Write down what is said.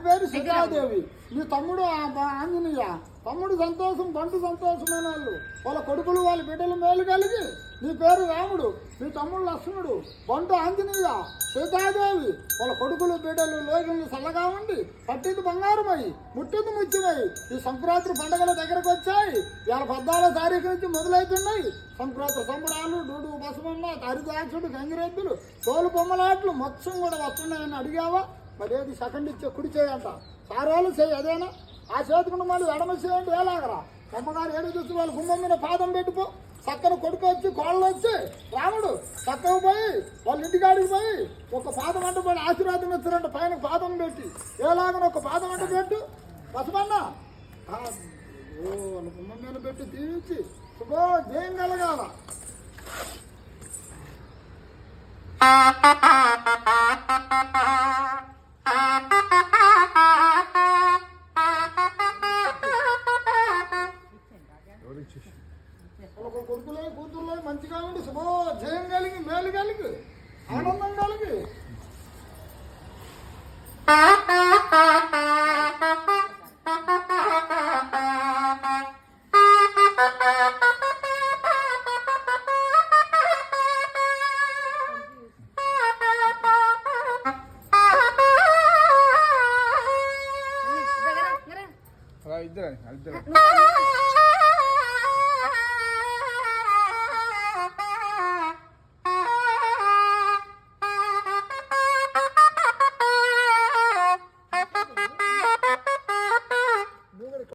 పేరు సీతాదేవి, నీ తమ్ముడు ఆంజనేయ. తమ్ముడు సంతోషం, బంటు సంతోషమైన వాళ్ళు. వాళ్ళ కొడుకులు వాళ్ళ బిడ్డలు మేలు కలిగి. నీ పేరు రాముడు, నీ తమ్ముడు లక్ష్మణుడు, బంటు ఆంజనేయ, సీతాదేవి. వాళ్ళ కొడుకులు బిడ్డలు లోకలు చల్లగా ఉండి పట్టింది బంగారమై ముట్టింది ముత్యమై. ఈ సంక్రాంతి పండుగల దగ్గరకు వచ్చాయి. ఇవాళ 14వ తారీఖు నుంచి మొదలవుతున్నాయి సంక్రాంతి సంబరాలు. డూడు బసమన్న, హరిదాసుడు, గంగిరెద్దులు, తోలు బొమ్మలాట్లు మొత్తం కూడా వస్తున్నాయని అడిగావా? మరి ఏది సెకండ్ ఇచ్చే కుడి చేయంట, సారోలు చేయి అదేనా? ఆ చేతుకున్న మళ్ళీ ఎడమ చేయండి. ఏలాగరా అమ్మగారు ఏడు చూసి వాళ్ళ గుమ్మం మీద పాదం పెట్టుకో. చక్కన కొడుకు వచ్చి కోళ్ళు వచ్చి రాముడు చక్కగా పోయి వాళ్ళ ఇంటికాడికి పోయి ఒక పాదం అంట పడి ఆశీర్వాదం ఇచ్చారంట. పైన పాదం పెట్టి ఏలాగన ఒక పాదం అంట పెట్టు బసమన్నా. వాళ్ళ గుమ్మం మీద పెట్టి దీవించి శుభో జయం కలగాల. కొడుకులే కూతుర్లే మంచిగా ఉండి శుభో జయం కలిగి మేలు కలిగి ఆనందం కలిగి. ఇద్దరు